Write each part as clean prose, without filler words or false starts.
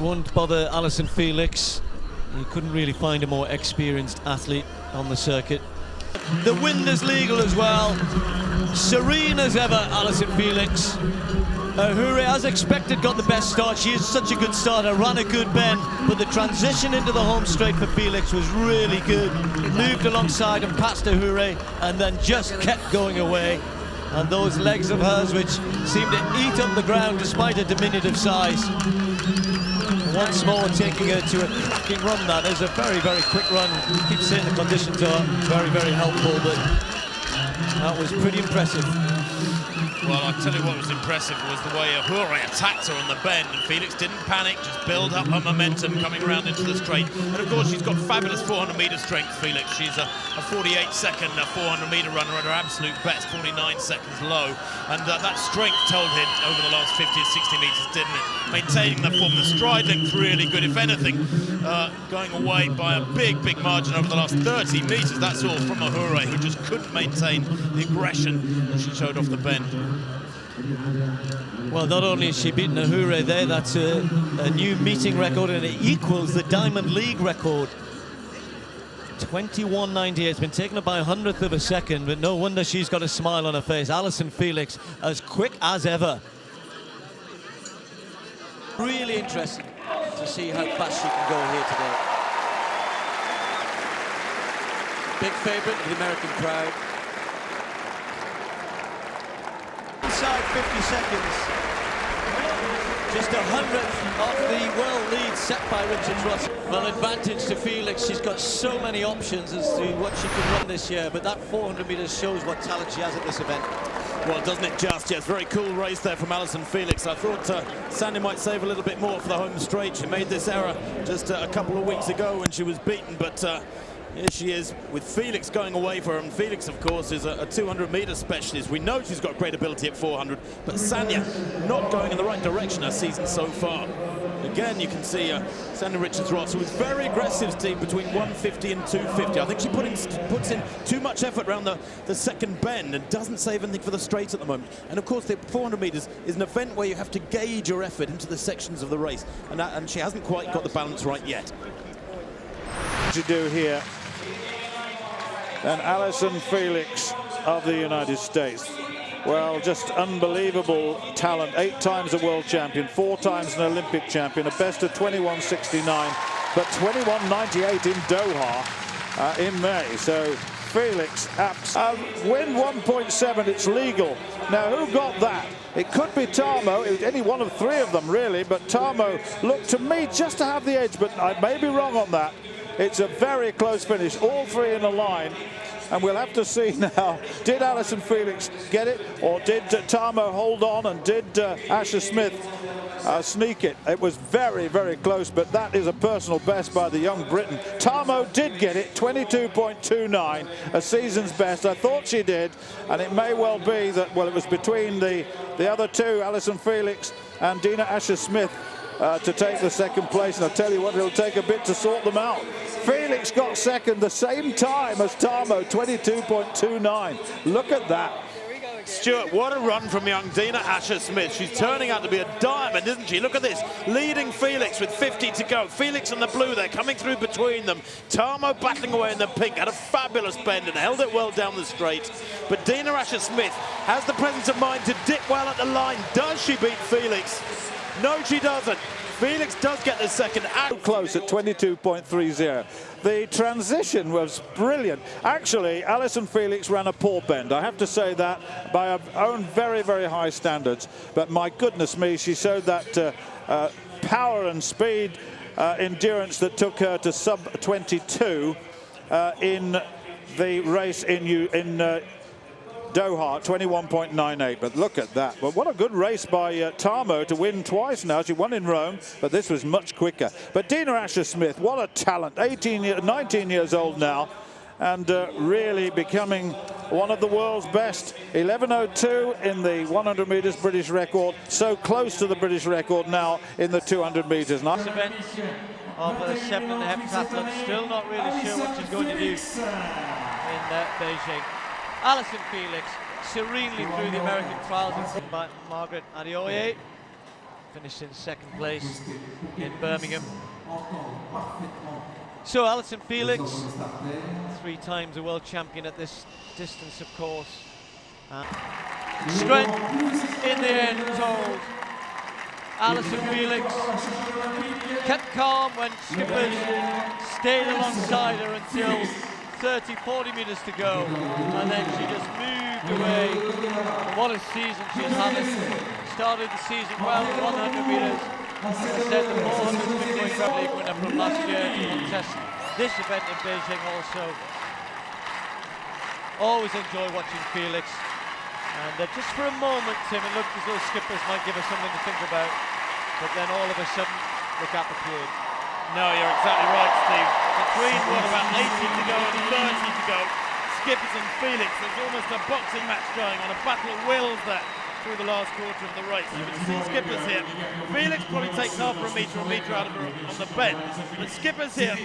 Won't bother Allyson Felix. You couldn't really find a more experienced athlete on the circuit. The wind is legal as well. Serene as ever, Allyson Felix. Hooray, as expected, got the best start. She is such a good starter, ran a good bend, but the transition into the home straight for Felix was really good. Moved alongside and passed to Hooray, and then just kept going away. And those legs of hers, which seemed to eat up the ground despite her diminutive size. Once more taking her to a cracking run. That is a very, very quick run. I keep saying the conditions are very, very helpful, but that was pretty impressive. Well, I'll tell you what was impressive was the way Hooray attacked her on the bend, and Felix didn't panic, just build up her momentum coming around into the straight. And of course, she's got fabulous 400-meter strength, Felix. She's a 48-second 400-meter runner at her absolute best, 49 seconds low. And that strength told him over the last 50 or 60 meters, didn't it? Maintaining the form, the stride length really good. If anything, going away by a big, big margin over the last 30 meters. That's all from a Hooray, who just couldn't maintain the aggression that she showed off the bend. Well, not only is she beaten a Hooray there, that's a new meeting record, and it equals the Diamond League record. 21.98. It's been taken up by 100th of a second, but no wonder she's got a smile on her face. Allyson Felix, as quick as ever. Really interesting to see how fast she can go here today. Big favourite of the American crowd. Inside 50 seconds. Just 100th of the world lead set by Richard Ross. Well, advantage to Felix. She's got so many options as to what she can run this year, but that 400 metres shows what talent she has at this event. Well, doesn't it just? Yes, very cool race there from Allyson Felix. I thought Sandy might save a little bit more for the home straight. She made this error just a couple of weeks ago when she was beaten, but here she is with Felix going away for her. And Felix, of course, is a 200-meter specialist. We know she's got great ability at 400, but Sanya not going in the right direction her season so far. Again, you can see Sanya Richards-Ross, who was very aggressive, Steve, between 150 and 250. I think she puts in too much effort around the second bend and doesn't save anything for the straight at the moment. And of course, the 400 meters is an event where you have to gauge your effort into the sections of the race, and she hasn't quite got the balance right yet. What you do here? And Allyson Felix of the United States. Well, just unbelievable talent. 8 times a world champion, 4 times an Olympic champion, a best of 21.69, but 21.98 in Doha in May. So Felix, win 1.7, it's legal. Now, who got that? It could be Tarmo, it was any one of 3 of them really, but Tarmo looked to me just to have the edge, but I may be wrong on that. It's a very close finish, all 3 in a line. And we'll have to see now, did Allyson Felix get it, or did Tarmo hold on, and did Asher Smith sneak it? It was very, very close, but that is a personal best by the young Briton. Tarmo did get it, 22.29, a season's best. I thought she did, and it may well be that, well, it was between the other 2, Allyson Felix and Dina Asher Smith, to take the second place, and I'll tell you what, it'll take a bit to sort them out. Felix got second the same time as Tarmo, 22.29. Look at that. Stuart, what a run from young Dina Asher Smith. She's turning out to be a diamond, isn't she? Look at this, leading Felix with 50 to go. Felix and the blue there coming through between them. Tarmo battling away in the pink, had a fabulous bend and held it well down the straight. But Dina Asher Smith has the presence of mind to dip well at the line. Does she beat Felix? No, she doesn't. Felix does get the second. Close at 22.30. The transition was brilliant. Actually, Allyson Felix ran a poor bend. I have to say that by her own very, very high standards. But my goodness me, she showed that power and speed, endurance that took her to sub 22 in the race in Doha, 21.98, but look at that. But what a good race by Tarmo to win twice now. She won in Rome, but this was much quicker. But Dina Asher Smith, what a talent, 19 years old now, and really becoming one of the world's best. 11.02 in the 100 metres British record, so close to the British record now in the 200 metres. This event of a 7.5 heptathlon, still not really sure what she's going to do in Beijing. Allyson Felix serenely through the American trials by Margaret Adeoye. finished in second place in Birmingham. So Allyson Felix, 3 times a world champion at this distance, of course. Strength in the end told. Allyson Felix kept calm when skippers stayed alongside her until 30-40 meters to go, and then she just moved away. And what a season she's having. Started the season well at 100 meters. As I said, the 400 League winner from last year to contest this event in Beijing also. Always enjoy watching Felix. And just for a moment, Tim, it looked as though skippers might give us something to think about. But then all of a sudden, the gap appeared. No, you're exactly right, Steve. Between, what, about 80 to go and 30 to go, Skippers and Felix, there's almost a boxing match going on, a battle of wills there through the last quarter of the race. You can see Skippers here. Felix probably takes half a metre out of her on the bend. But Skippers here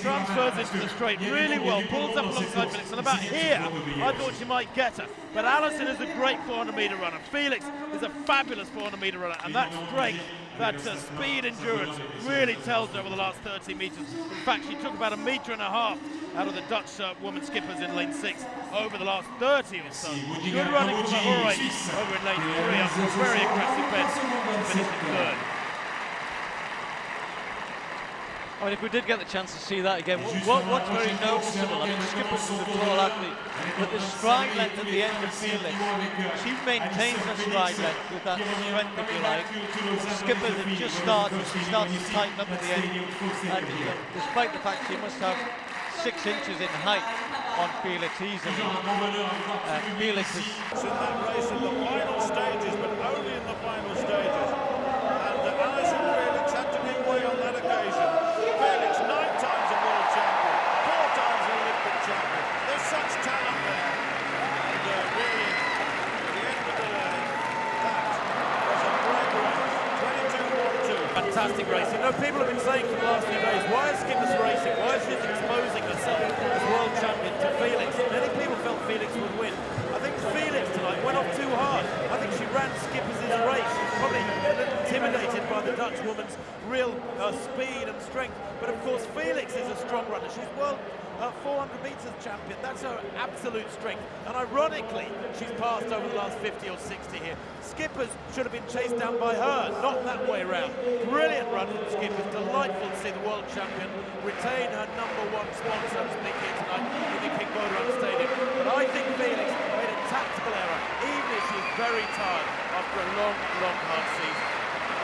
transfers into the straight really well, pulls up alongside Felix, and about here, I thought she might get her. But Allyson is a great 400-metre runner. Felix is a fabulous 400-metre runner, and that strength, that speed endurance really tells over the last 30 metres. In fact, she took about 1.5 metres out of the Dutch woman skippers in lane 6 over the last 30 or so. Good running from Lahore over in lane 3 up a very aggressive bend, finishing 3rd. I mean, if we did get the chance to see that again, what's very noticeable, I mean, Skippers is a tall athlete, but the stride length at the end of Felix, she maintains her stride length with that strength, if you like. Skippers, it just starts to tighten up at the end, and despite the fact she must have 6 inches in height on Felix easily. Felix is in that race in the final stages, but only in the final stages. And Allyson Felix had to give way on that occasion. Felix, 9 times a world champion, 4 times an Olympic champion. There's such talent there. And really, at the end of the day, that was a great race. 22-1-2. Fantastic race. You know, people have been saying for the last few days, why is Skippers racing? Why is she exposing herself as world champion to Felix? Many people felt Felix would win. I think Felix tonight went off too hard. I think she ran Skippers' race. She was probably a little intimidated by the Dutch woman's real speed and strength. But of course, Felix is a strong runner. She's world 400 metres champion. That's her absolute strength. And ironically, she's passed over the last 50 or 60 here. Skippers should have been chased down by her, not that way round. Brilliant run from Skippers. Delightful to see the world champion retain her #1 spot, so to speak, here tonight in the King Baudouin Stadium. But I think Felix made a tactical error, even if she's very tired after a long, hard season.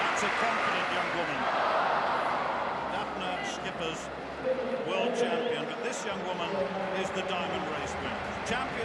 That's a confident young woman. Daphne Skippers, world champion, but this young woman is the diamond race winner. Champion